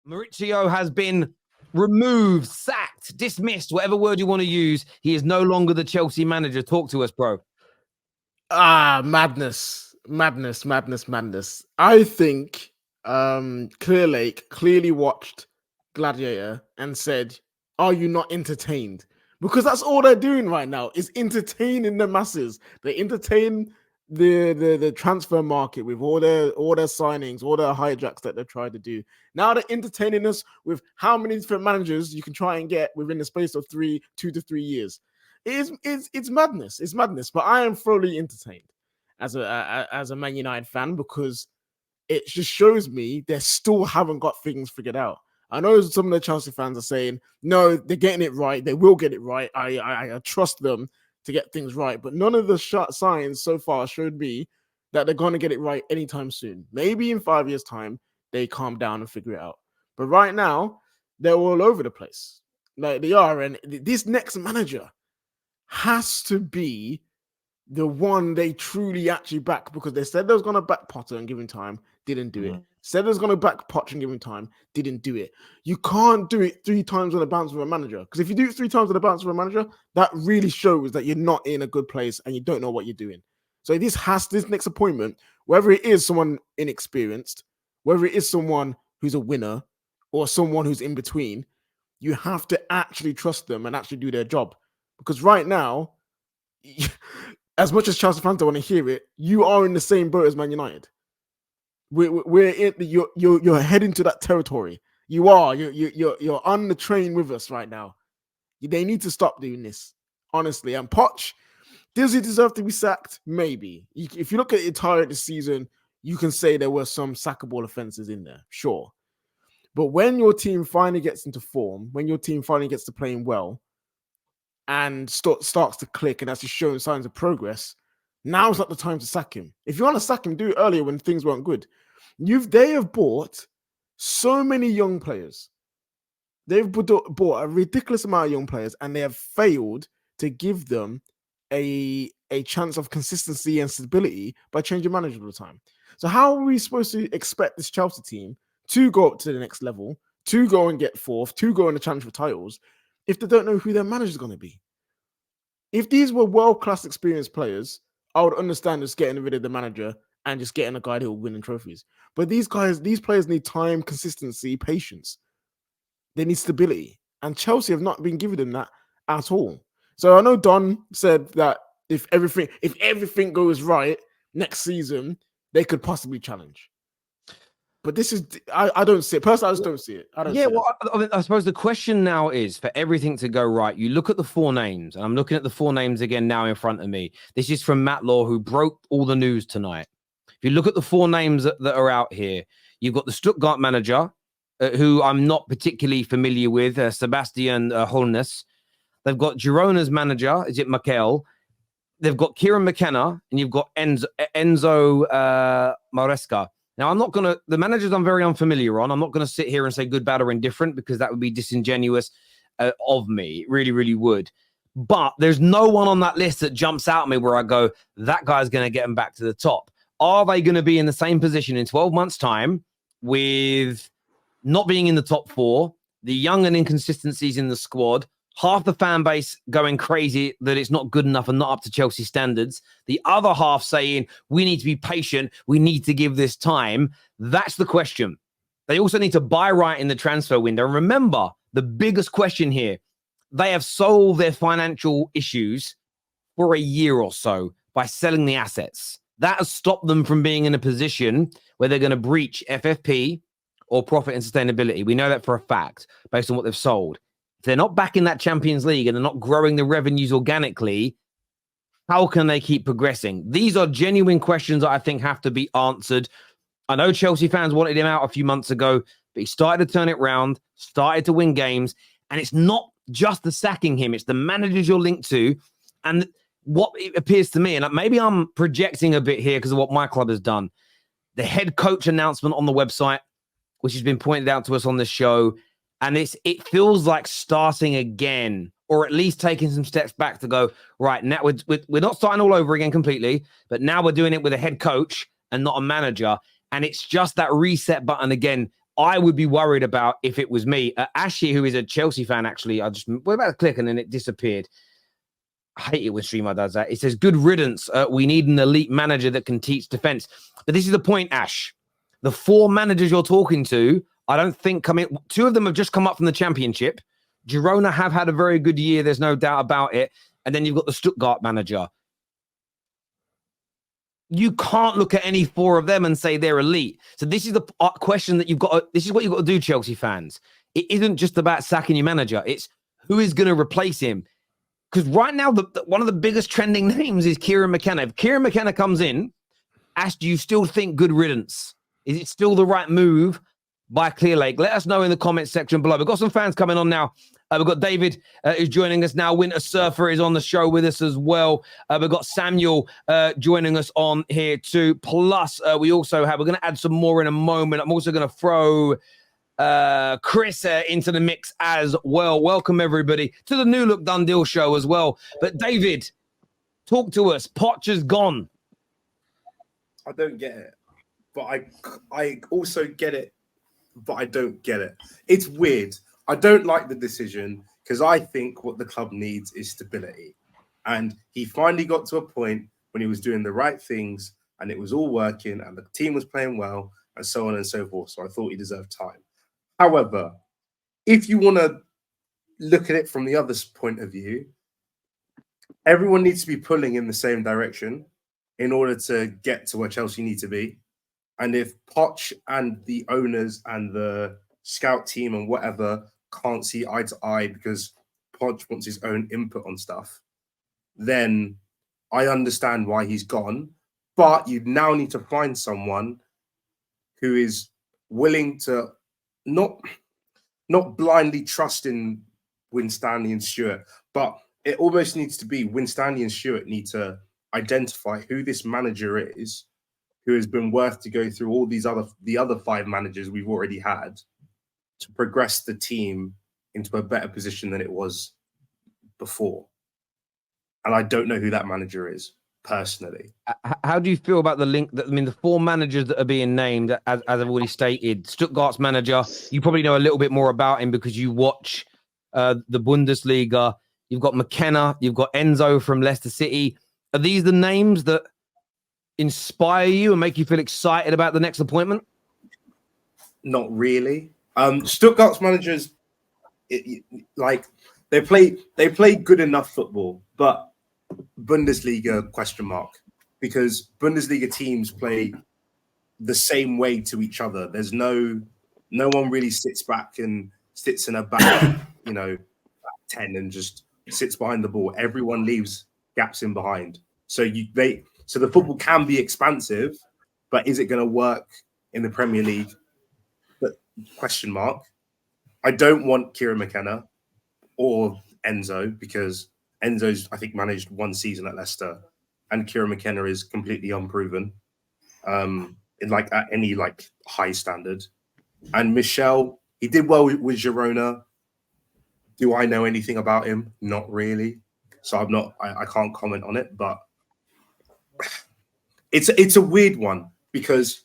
Mauricio has been removed, sacked, dismissed, whatever word you want to use. He is no longer the Chelsea manager. Talk to us, bro. Madness. I think Clear Lake clearly watched Gladiator and said, are you not entertained? Because that's all they're doing right now is entertaining the masses. They entertain the transfer market with all their signings, all their hijacks that they've tried to do. Now they're entertaining us with how many different managers you can try and get within the space of 2 to 3 years. It's madness. It's madness. But I am thoroughly entertained as a Man United fan because it just shows me they still haven't got things figured out. I know some of the Chelsea fans are saying, no, they're getting it right. They will get it right. I trust them to get things right. But none of the signs so far showed me that they're going to get it right anytime soon. Maybe in 5 years' time, they calm down and figure it out. But right now, they're all over the place. Like they are. And this next manager has to be the one they truly actually back, because they said they was going to back Potter and give him time, didn't do it. Said they was going to back Potter and give him time, didn't do it. You can't do it 3 times on a bounce with a manager, because if you do it 3 times on a bounce with a manager, that really shows that you're not in a good place and you don't know what you're doing. So this next appointment, whether it is someone inexperienced, whether it is someone who's a winner or someone who's in between, you have to actually trust them and actually do their job. Because right now, as much as Chelsea fans don't want to hear it, you are in the same boat as Man United. You're heading to that territory. You are. You're on the train with us right now. They need to stop doing this, honestly. And Poch, does he deserve to be sacked? Maybe. If you look at the entire this season, you can say there were some sackable offenses in there, sure. But when your team finally gets into form, when your team finally gets to playing well, and starts to click and actually showing signs of progress, now's not the time to sack him. If you want to sack him, do it earlier when things weren't good. They have bought so many young players. They've bought a ridiculous amount of young players, and they have failed to give them a chance of consistency and stability by changing managers all the time. So how are we supposed to expect this Chelsea team to go up to the next level, to go and get fourth, to go in the challenge for titles, if they don't know who their manager is going to be? If these were world-class experienced players, I would understand just getting rid of the manager and just getting a guy who will win trophies. But these players need time, consistency, patience. They need stability. And Chelsea have not been giving them that at all. So I know Don said that if everything goes right next season, they could possibly challenge. But this is, I don't see it. Personally, I just don't see it. I suppose the question now is, for everything to go right, you look at the 4 names, and I'm looking at the 4 names again now in front of me. This is from Matt Law, who broke all the news tonight. If you look at the 4 names that are out here, you've got the Stuttgart manager, who I'm not particularly familiar with, Sebastian Holness. They've got Girona's manager, is it Mikel? They've got Kieran McKenna, and you've got Enzo Maresca. Now, I'm not going to, the managers I'm very unfamiliar on, I'm not going to sit here and say good, bad, or indifferent, because that would be disingenuous of me. It really, really would. But there's no one on that list that jumps out at me where I go, that guy's going to get them back to the top. Are they going to be in the same position in 12 months' time with not being in the top 4, the young and inconsistencies in the squad, half the fan base going crazy that it's not good enough and not up to Chelsea standards, the other half saying, we need to be patient, we need to give this time? That's the question. They also need to buy right in the transfer window. And remember, the biggest question here, they have solved their financial issues for a year or so by selling the assets. That has stopped them from being in a position where they're going to breach FFP or profit and sustainability. We know that for a fact, based on what they've sold. If they're not back in that Champions League and they're not growing the revenues organically, how can they keep progressing? These are genuine questions that I think have to be answered. I know Chelsea fans wanted him out a few months ago, but he started to turn it around, started to win games, and it's not just the sacking him, it's the managers you're linked to. And what it appears to me, and maybe I'm projecting a bit here because of what my club has done, the head coach announcement on the website, which has been pointed out to us on this show, and it feels like starting again, or at least taking some steps back to go, right, now we're not starting all over again completely, but now we're doing it with a head coach and not a manager. And it's just that reset button again. I would be worried about if it was me. Ashley, who is a Chelsea fan, actually, we're about to click and then it disappeared. I hate it when streamer does that. It says, good riddance. We need an elite manager that can teach defense. But this is the point, Ash. The 4 managers you're talking to, I don't think come in. 2 of them have just come up from the championship. Girona have had a very good year. There's no doubt about it. And then you've got the Stuttgart manager. You can't look at any 4 of them and say they're elite. So this is the question that this is what you've got to do, Chelsea fans. It isn't just about sacking your manager. It's who is going to replace him. Because right now, one of the biggest trending names is Kieran McKenna. If Kieran McKenna comes in, Ash, do you still think good riddance? Is it still the right move by Clearlake? Let us know in the comments section below. We've got some fans coming on now. We've got David who's joining us now. Winter Surfer is on the show with us as well. We've got Samuel joining us on here too. Plus, we're going to add some more in a moment. I'm also going to throw Chris into the mix as well. Welcome everybody to the New Look Done Deal show as well. But David, talk to us. Poch is gone. I don't get it, but I also get it, but I don't get it. It's weird. I don't like the decision because I think what the club needs is stability. And he finally got to a point when he was doing the right things and it was all working and the team was playing well and so on and so forth. So I thought he deserved time. However, if you want to look at it from the other point of view, everyone needs to be pulling in the same direction in order to get to where Chelsea need to be. And if Poch and the owners and the scout team and whatever can't see eye to eye because Poch wants his own input on stuff, then I understand why he's gone. But you now need to find someone who is willing to not blindly trust in Winstanley and Stewart, but it almost needs to be Winstanley and Stewart need to identify who this manager is, who has been worth to go through all the other 5 managers we've already had to progress the team into a better position than it was before. And I don't know who that manager is personally. How do you feel about the link? The 4 managers that are being named, as I've already stated, Stuttgart's manager, you probably know a little bit more about him because you watch the Bundesliga. You've got McKenna, you've got Enzo from Leicester City. Are these the names that inspire you and make you feel excited about the next appointment? Not really. Stuttgart's managers, they play good enough football, but Bundesliga question mark, because Bundesliga teams play the same way to each other. There's no one really sits back and sits in a back, 10 and just sits behind the ball. Everyone leaves gaps in behind. So the football can be expansive, but is it going to work in the Premier League? But question mark. I don't want Kieran McKenna or Enzo because Enzo's, I think, managed 1 season at Leicester, and Kieran McKenna is completely unproven at any high standard. And Michel, he did well with Girona. Do I know anything about him? Not really. So I can't comment on it, but it's a weird one because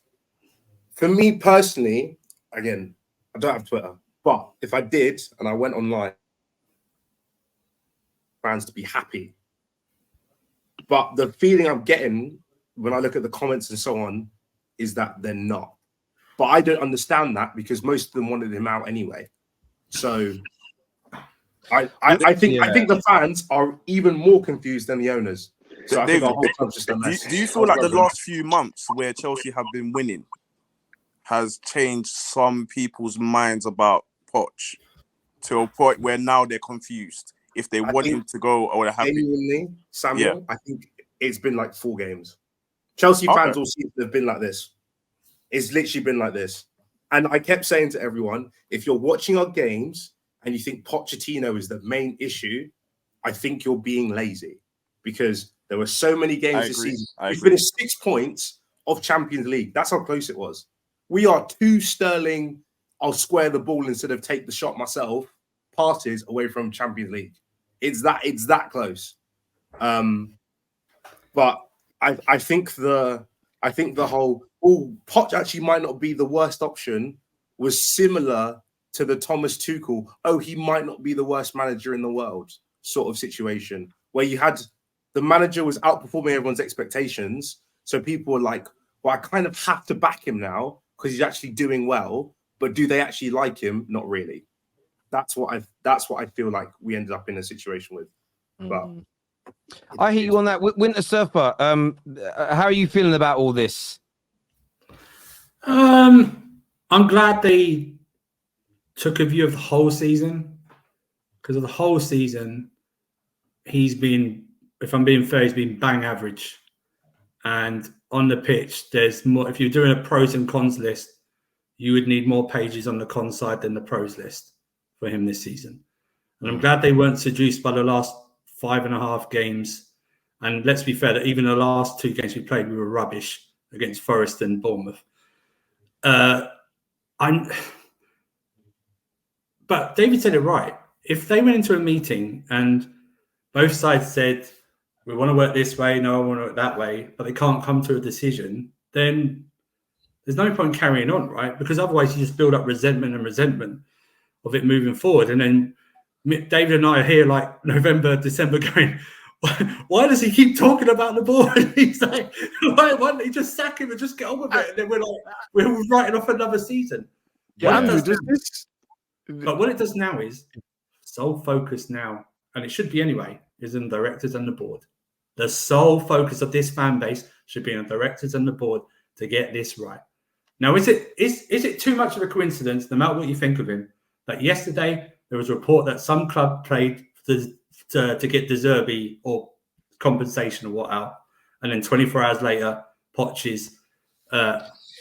for me personally, again, I don't have Twitter, but if I did and I went online, fans to be happy. But the feeling I'm getting when I look at the comments and so on is that they're not. But I don't understand that because most of them wanted him out anyway. So I think the fans are even more confused than the owners. So I think our whole club's just a mess. Do you feel like the last few months where Chelsea have been winning has changed some people's minds about Poch to a point where now they're confused if they want him to go or have genuinely, Samuel, I think it's been like 4 games. Chelsea fans all seem to have been like this. It's literally been like this. And I kept saying to everyone, if you're watching our games and you think Pochettino is the main issue, I think you're being lazy because there were so many games this season. We finished 6 points of Champions League. That's how close it was. We are 2 Sterling, I'll square the ball instead of take the shot myself, passes away from Champions League. It's that close. But I think the whole Poch actually might not be the worst option was similar to the Thomas Tuchel, oh, he might not be the worst manager in the world sort of situation, where you had the manager was outperforming everyone's expectations. So people were like, well, I kind of have to back him now because he's actually doing well. But do they actually like him? Not really. That's what I feel like we ended up in a situation with. But I hear you on that. Winter Surfer, how are you feeling about all this? I'm glad they took a view of the whole season, because of the whole season, he's been, if I'm being fair, he's been bang average. And on the pitch, there's more. If you're doing a pros and cons list, you would need more pages on the cons side than the pros list for him this season. And I'm glad they weren't seduced by the last 5.5 games. And let's be fair, that even the last 2 games we played, we were rubbish against Forest and Bournemouth. But David said it right. If they went into a meeting and both sides said, we want to work this way, no, I want to work that way, but they can't come to a decision, then there's no point carrying on, right? Because otherwise you just build up resentment of it moving forward. And then David and I are here like November, December going, why does he keep talking about the board? He's like, why don't he just sack him and just get on with it? And then we're writing off another season. Yeah, But what it does now is sole focus now, and it should be anyway, is in directors and the board. The sole focus of this fan base should be on directors and the board to get this right. Now, is it too much of a coincidence, no matter what you think of him, that yesterday there was a report that some club played to get De Zerbi or compensation or what out, and then 24 hours later, Poch is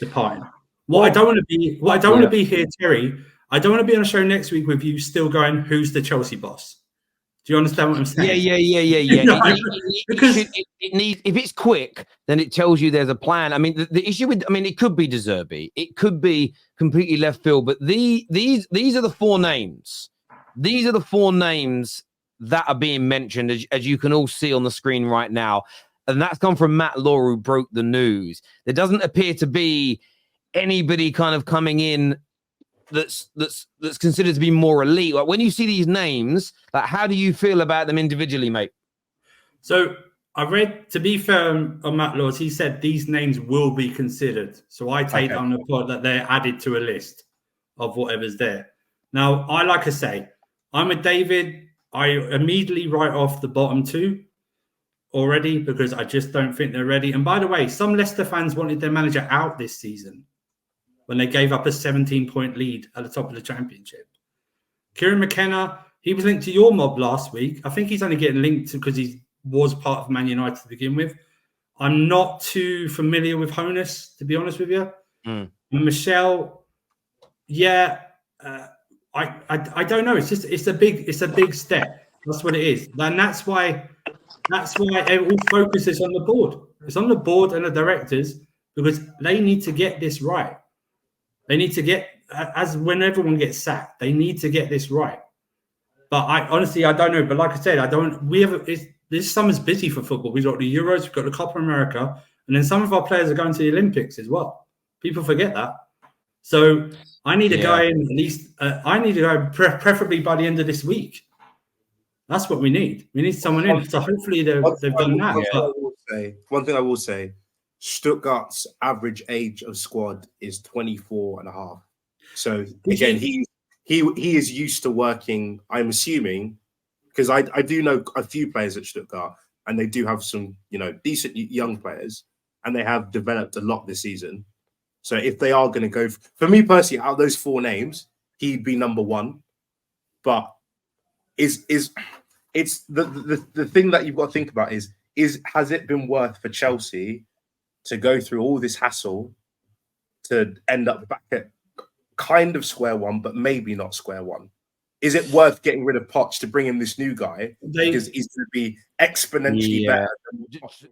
departing. What I don't want to be here, Terry. I don't want to be on a show next week with you still going, who's the Chelsea boss? Do you understand what I'm saying? Yeah. No, Because it needs, if it's quick, then it tells you there's a plan. I mean, the issue with, it could be De Zerbi, it could be completely left field, but these are the 4 names. These are the 4 names that are being mentioned, as you can all see on the screen right now, and that's come from Matt Law, who broke the news. There doesn't appear to be anybody kind of coming in that's considered to be more elite. Like, when you see these names, like, how do you feel about them individually, mate? So I read, to be fair on Matt Laws, he said these names will be considered. So I take on the point that they're added to a list of whatever's there. Now, like I say, I'm a David. I immediately write off the bottom 2 already because I just don't think they're ready. And by the way, some Leicester fans wanted their manager out this season when they gave up a 17-point lead at the top of the championship. Kieran McKenna, he was linked to your mob last week. I think he's only getting linked because he was part of Man United to begin with. I'm not too familiar with Honus, to be honest with you. Michelle, I don't know. It's a big step. That's what it is. And that's why it all focuses on the board. It's on the board and the directors, because they need to get this right. They need to get, as when everyone gets sacked, they need to get this right. But I honestly don't know. But like I said, this summer's busy for football. We've got the Euros, we've got the Copa America, and then some of our players are going to the Olympics as well. People forget that. So I need a guy in at least. I need a guy preferably by the end of this week. That's what we need. We need someone in. So hopefully they've done that. One thing I will say, Stuttgart's average age of squad is 24 and a half. So again, he is used to working, I'm assuming, because I do know a few players at Stuttgart, and they do have some, decent young players, and they have developed a lot this season. So if they are going to go, for me personally, out of those 4 names, he'd be number 1. But it's the thing that you've got to think about is has it been worth for Chelsea to go through all this hassle to end up back at kind of square one, but maybe not square one? Is it worth getting rid of Poch to bring in this new guy because he's going to be exponentially better than Poch?